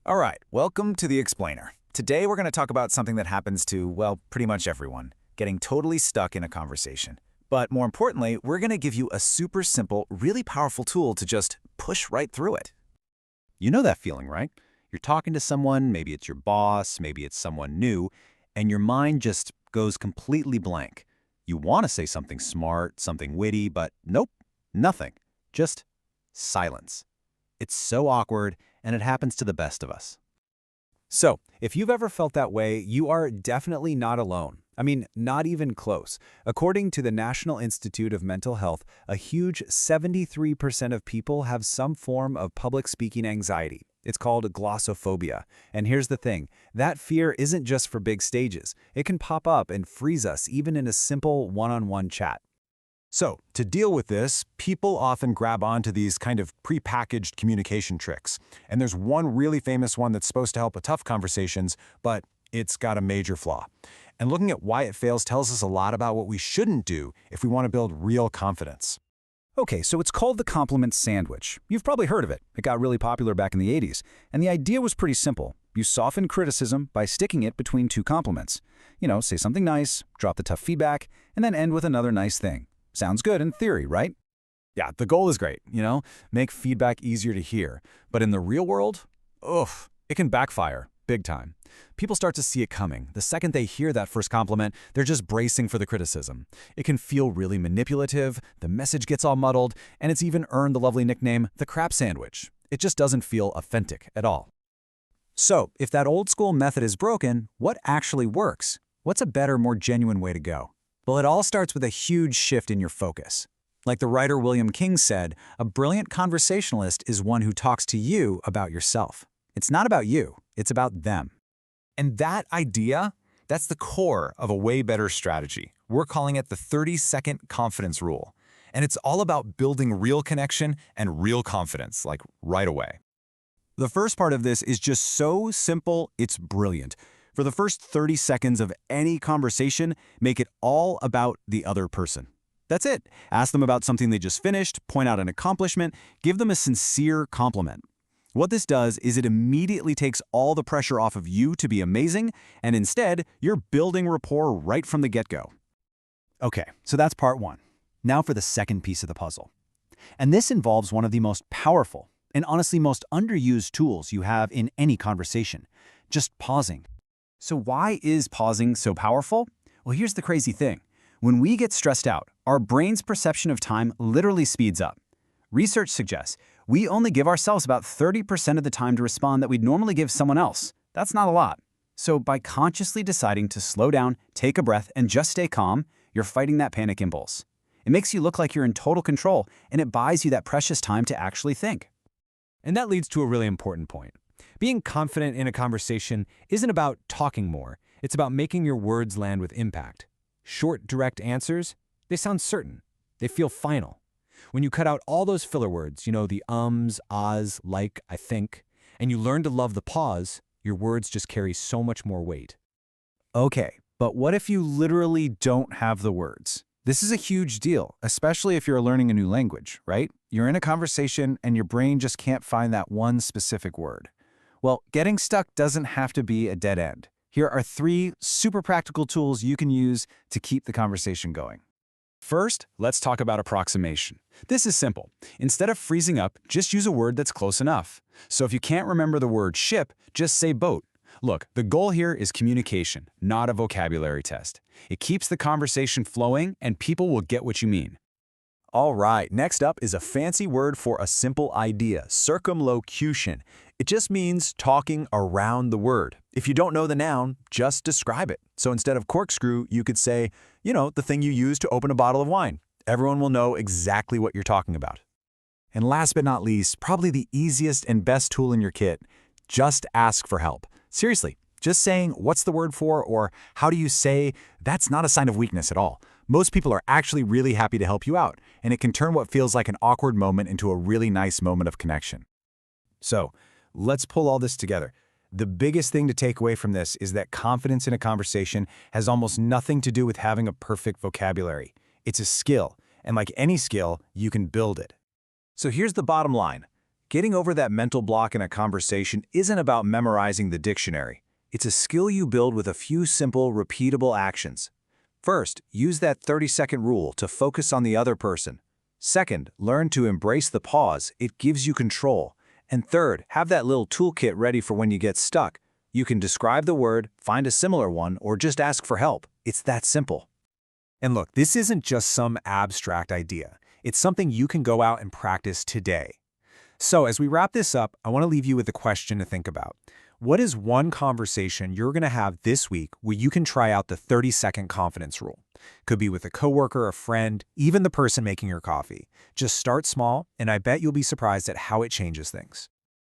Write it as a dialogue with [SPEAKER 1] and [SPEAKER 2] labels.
[SPEAKER 1] All right, welcome to The Explainer. Today we're going to talk about something that happens to, well, pretty much everyone, getting totally stuck in a conversation. But more importantly, we're going to give you a super simple, really powerful tool to just push right through it.
[SPEAKER 2] You know that feeling, right? You're talking to someone, maybe it's your boss, maybe it's someone new, and your mind just goes completely blank. You want to say something smart, something witty, but nope, nothing. Just silence. It's so awkward, and it happens to the best of us.
[SPEAKER 3] So, if you've ever felt that way, you are definitely not alone. I mean, not even close. According to the National Institute of Mental Health, a huge 73% of people have some form of public speaking anxiety. It's called glossophobia. And here's the thing, that fear isn't just for big stages. It can pop up and freeze us even in a simple one-on-one chat.
[SPEAKER 4] So, to deal with this, people often grab onto these kind of prepackaged communication tricks. And there's one really famous one that's supposed to help with tough conversations, but it's got a major flaw. And looking at why it fails tells us a lot about what we shouldn't do if we want to build real confidence.
[SPEAKER 3] Okay, so it's called the compliment sandwich. You've probably heard of it. It got really popular back in the 80s. And the idea was pretty simple. You soften criticism by sticking it between two compliments. Say something nice, drop the tough feedback, and then end with another nice thing. Sounds good in theory, right?
[SPEAKER 4] Yeah, the goal is great, make feedback easier to hear. But in the real world, it can backfire big time. People start to see it coming. The second they hear that first compliment, they're just bracing for the criticism. It can feel really manipulative, the message gets all muddled, and it's even earned the lovely nickname, the crap sandwich. It just doesn't feel authentic at all.
[SPEAKER 1] So, if that old school method is broken, what actually works? What's a better, more genuine way to go? Well, it all starts with a huge shift in your focus. Like the writer William King said, a brilliant conversationalist is one who talks to you about yourself. It's not about you, it's about them.
[SPEAKER 4] And that idea, that's the core of a way better strategy. We're calling it the 30-second confidence rule. And it's all about building real connection and real confidence, like right away. The first part of this is just so simple, it's brilliant. For the first 30 seconds of any conversation, make it all about the other person. That's it. Ask them about something they just finished, point out an accomplishment, give them a sincere compliment. What this does is it immediately takes all the pressure off of you to be amazing, and instead, you're building rapport right from the get-go.
[SPEAKER 3] Okay, so that's part one. Now for the second piece of the puzzle. And this involves one of the most powerful and honestly most underused tools you have in any conversation, just pausing. So why is pausing so powerful? Well, here's the crazy thing. When we get stressed out, our brain's perception of time literally speeds up. Research suggests we only give ourselves about 30% of the time to respond that we'd normally give someone else. That's not a lot. So by consciously deciding to slow down, take a breath, and just stay calm, you're fighting that panic impulse. It makes you look like you're in total control, and it buys you that precious time to actually think.
[SPEAKER 5] And that leads to a really important point. Being confident in a conversation isn't about talking more. It's about making your words land with impact. Short, direct answers, they sound certain. They feel final. When you cut out all those filler words, the ums, ahs, like, I think, and you learn to love the pause, your words just carry so much more weight.
[SPEAKER 3] Okay, but what if you literally don't have the words? This is a huge deal, especially if you're learning a new language, right? You're in a conversation and your brain just can't find that one specific word. Well, getting stuck doesn't have to be a dead end. Here are 3 super practical tools you can use to keep the conversation going.
[SPEAKER 4] First, let's talk about approximation. This is simple. Instead of freezing up, just use a word that's close enough. So if you can't remember the word ship, just say boat. Look, the goal here is communication, not a vocabulary test. It keeps the conversation flowing and people will get what you mean. All right, next up is a fancy word for a simple idea, circumlocution. It just means talking around the word. If you don't know the noun, just describe it. So instead of corkscrew, you could say, the thing you use to open a bottle of wine. Everyone will know exactly what you're talking about. And last but not least, probably the easiest and best tool in your kit, just ask for help. Seriously, just saying, what's the word for, or how do you say, that's not a sign of weakness at all. Most people are actually really happy to help you out, and it can turn what feels like an awkward moment into a really nice moment of connection. So, let's pull all this together. The biggest thing to take away from this is that confidence in a conversation has almost nothing to do with having a perfect vocabulary. It's a skill, and like any skill, you can build it. So here's the bottom line.
[SPEAKER 2] Getting over that mental block in a conversation isn't about memorizing the dictionary. It's a skill you build with a few simple, repeatable actions. First, use that 30-second rule to focus on the other person. Second, learn to embrace the pause. It gives you control. And third, have that little toolkit ready for when you get stuck. You can describe the word, find a similar one, or just ask for help. It's that simple.
[SPEAKER 5] And look, this isn't just some abstract idea. It's something you can go out and practice today. So as we wrap this up, I want to leave you with a question to think about. What is one conversation you're going to have this week where you can try out the 30-second confidence rule? Could be with a coworker, a friend, even the person making your coffee. Just start small, and I bet you'll be surprised at how it changes things.